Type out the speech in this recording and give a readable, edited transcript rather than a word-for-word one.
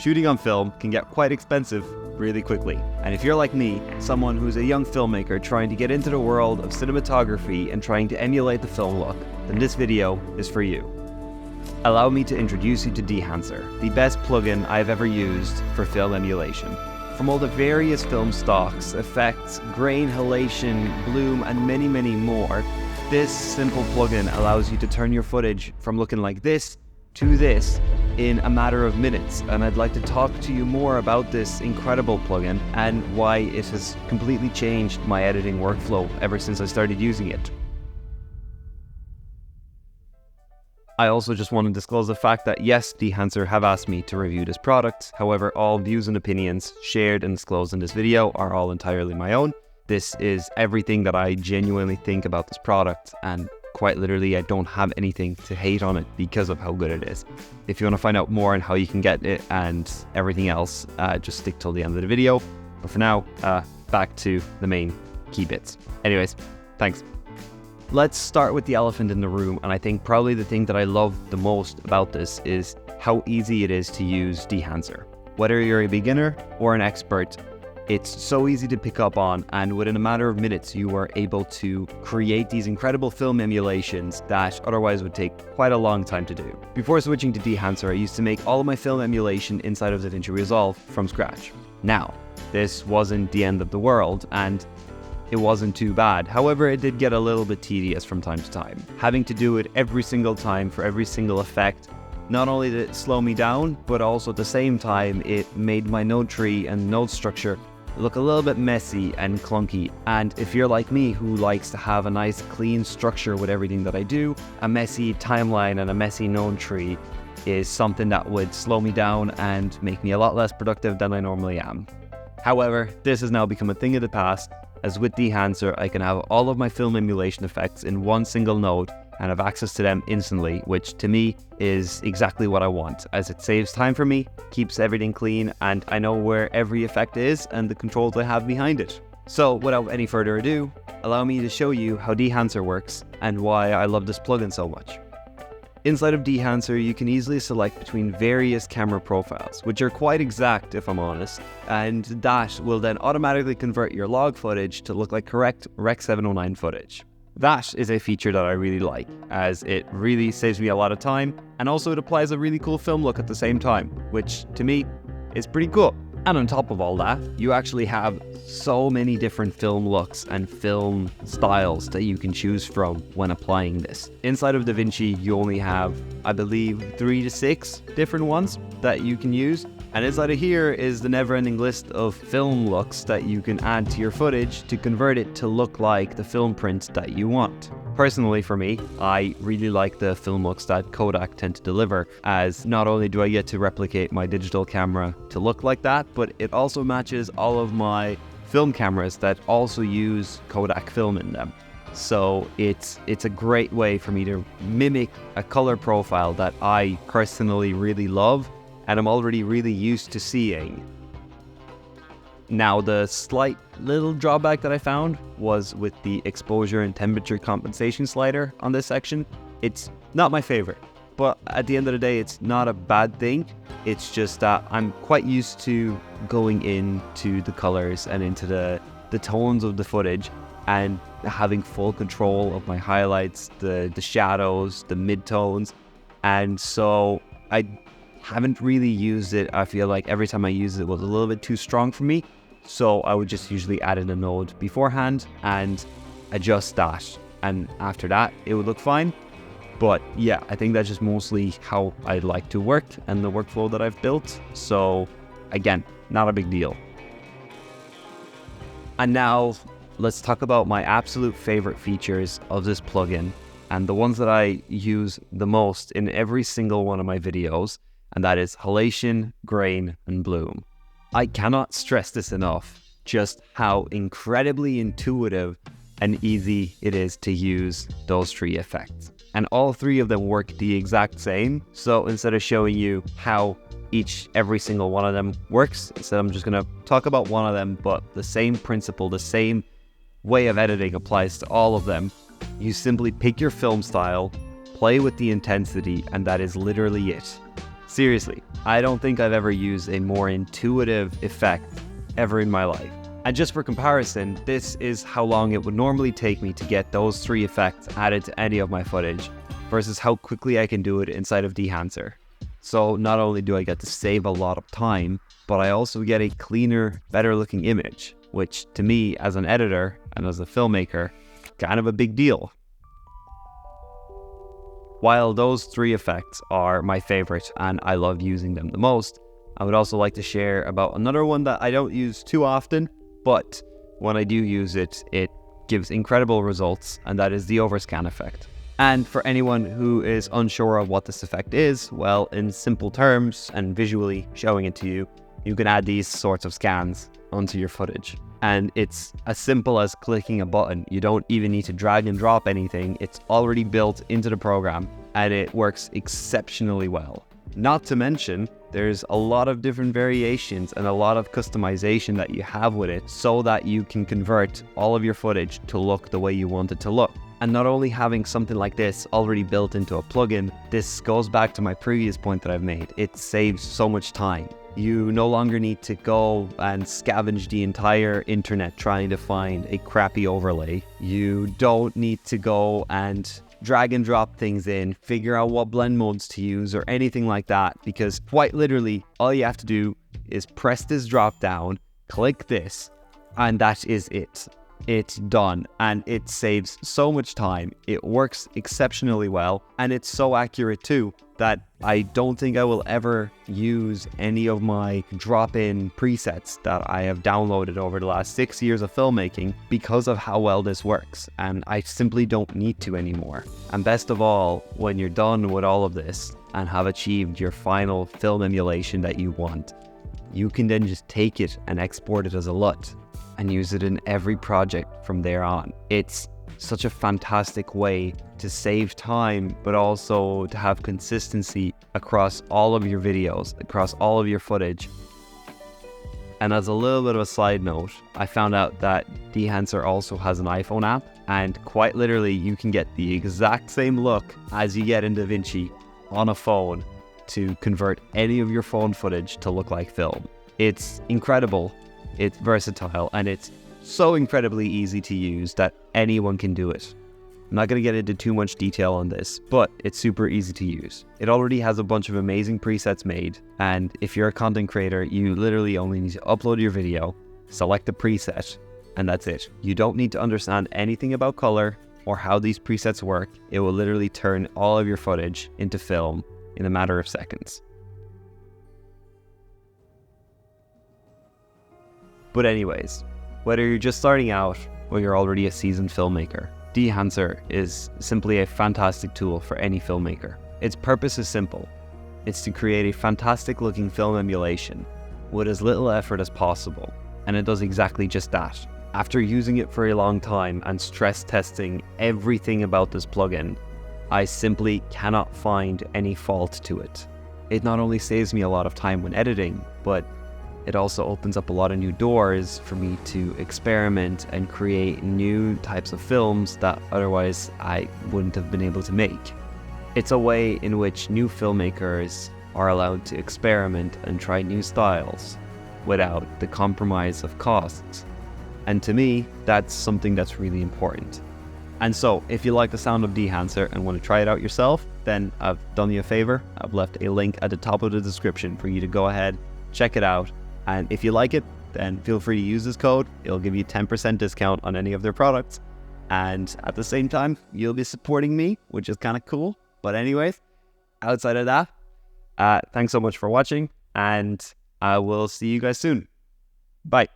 shooting on film can get quite expensive really quickly. And if you're like me, someone who's a young filmmaker trying to get into the world of cinematography and trying to emulate the film look, then this video is for you. Allow me to introduce you to Dehancer, the best plugin I've ever used for film emulation. From all the various film stocks, effects, grain, halation, bloom, and many, many more, this simple plugin allows you to turn your footage from looking like this to this in a matter of minutes. And I'd like to talk to you more about this incredible plugin and why it has completely changed my editing workflow ever since I started using it. I also just want to disclose the fact that yes, Dehancer have asked me to review this product. However, all views and opinions shared and disclosed in this video are all entirely my own. This is everything that I genuinely think about this product, and quite literally, I don't have anything to hate on it because of how good it is. If you want to find out more on how you can get it and everything else, just stick till the end of the video. But for now, back to the main key bits. Anyways, thanks. Let's start with the elephant in the room, and I think probably the thing that I love the most about this is how easy it is to use Dehancer. Whether you're a beginner or an expert, it's so easy to pick up on, and within a matter of minutes you are able to create these incredible film emulations that otherwise would take quite a long time to do. Before switching to Dehancer, I used to make all of my film emulation inside of DaVinci Resolve from scratch. Now, this wasn't the end of the world, and it wasn't too bad. However, it did get a little bit tedious from time to time. Having to do it every single time for every single effect, not only did it slow me down, but also at the same time, it made my node tree and node structure look a little bit messy and clunky. And if you're like me, who likes to have a nice clean structure with everything that I do, a messy timeline and a messy node tree is something that would slow me down and make me a lot less productive than I normally am. However, this has now become a thing of the past, as with Dehancer, I can have all of my film emulation effects in one single node and have access to them instantly, which to me is exactly what I want, as it saves time for me, keeps everything clean, and I know where every effect is and the controls I have behind it. So without any further ado, allow me to show you how Dehancer works and why I love this plugin so much. Inside of Dehancer, you can easily select between various camera profiles, which are quite exact if I'm honest, and that will then automatically convert your log footage to look like correct Rec 709 footage. That is a feature that I really like, as it really saves me a lot of time, and also it applies a really cool film look at the same time, which to me is pretty cool. And on top of all that, you actually have so many different film looks and film styles that you can choose from when applying this. Inside of DaVinci, you only have, I believe, 3 to 6 different ones that you can use. And inside of here is the never-ending list of film looks that you can add to your footage to convert it to look like the film print that you want. Personally, for me, I really like the film looks that Kodak tend to deliver, as not only do I get to replicate my digital camera to look like that, but it also matches all of my film cameras that also use Kodak film in them. So it's a great way for me to mimic a color profile that I personally really love and I'm already really used to seeing. Now, the slight little drawback that I found was with the exposure and temperature compensation slider on this section. It's not my favorite, but at the end of the day, it's not a bad thing. It's just that I'm quite used to going into the colors and into the tones of the footage and having full control of my highlights, the shadows, the midtones. And so I haven't really used it. I feel like every time I use it was a little bit too strong for me. So I would just usually add in a node beforehand and adjust that. And after that, it would look fine. But yeah, I think that's just mostly how I like to work and the workflow that I've built. So again, not a big deal. And now let's talk about my absolute favorite features of this plugin and the ones that I use the most in every single one of my videos. And that is halation, grain, and bloom. I cannot stress this enough, just how incredibly intuitive and easy it is to use those 3 effects. And all 3 of them work the exact same. So instead of showing you how every single one of them works, instead I'm just gonna talk about one of them, but the same principle, the same way of editing applies to all of them. You simply pick your film style, play with the intensity, and that is literally it. Seriously, I don't think I've ever used a more intuitive effect ever in my life. And just for comparison, this is how long it would normally take me to get those 3 effects added to any of my footage versus how quickly I can do it inside of Dehancer. So not only do I get to save a lot of time, but I also get a cleaner, better looking image, which to me as an editor and as a filmmaker, kind of a big deal. While those 3 effects are my favorite and I love using them the most, I would also like to share about another one that I don't use too often, but when I do use it, it gives incredible results, and that is the overscan effect. And for anyone who is unsure of what this effect is, well, in simple terms and visually showing it to you, you can add these sorts of scans onto your footage. And it's as simple as clicking a button. You don't even need to drag and drop anything. It's already built into the program and it works exceptionally well. Not to mention, there's a lot of different variations and a lot of customization that you have with it so that you can convert all of your footage to look the way you want it to look. And not only having something like this already built into a plugin, this goes back to my previous point that I've made. It saves so much time. You no longer need to go and scavenge the entire internet trying to find a crappy overlay. You don't need to go and drag and drop things in, figure out what blend modes to use or anything like that, because quite literally all you have to do is press this drop down, click this, and that is it. It's done, and it saves so much time. It works exceptionally well, and it's so accurate too that I don't think I will ever use any of my drop-in presets that I have downloaded over the last 6 years of filmmaking because of how well this works, and I simply don't need to anymore. And best of all, when you're done with all of this and have achieved your final film emulation that you want, you can then just take it and export it as a LUT and use it in every project from there on. It's such a fantastic way to save time, but also to have consistency across all of your videos, across all of your footage. And as a little bit of a side note, I found out that Dehancer also has an iPhone app, and quite literally you can get the exact same look as you get in DaVinci on a phone to convert any of your phone footage to look like film. It's incredible. It's versatile, and it's so incredibly easy to use that anyone can do it. I'm not going to get into too much detail on this, but it's super easy to use. It already has a bunch of amazing presets made, and if you're a content creator, you literally only need to upload your video, select the preset, and that's it. You don't need to understand anything about color or how these presets work. It will literally turn all of your footage into film in a matter of seconds. But anyways, whether you're just starting out or you're already a seasoned filmmaker, Dehancer is simply a fantastic tool for any filmmaker. Its purpose is simple. It's to create a fantastic looking film emulation with as little effort as possible, and it does exactly just that. After using it for a long time and stress testing everything about this plugin, I simply cannot find any fault to it. It not only saves me a lot of time when editing, but it also opens up a lot of new doors for me to experiment and create new types of films that otherwise I wouldn't have been able to make. It's a way in which new filmmakers are allowed to experiment and try new styles without the compromise of costs. And to me, that's something that's really important. And so, if you like the sound of Dehancer and want to try it out yourself, then I've done you a favor. I've left a link at the top of the description for you to go ahead, check it out. And if you like it, then feel free to use this code. It'll give you 10% discount on any of their products. And at the same time, you'll be supporting me, which is kind of cool. But anyways, outside of that, thanks so much for watching, and I will see you guys soon. Bye.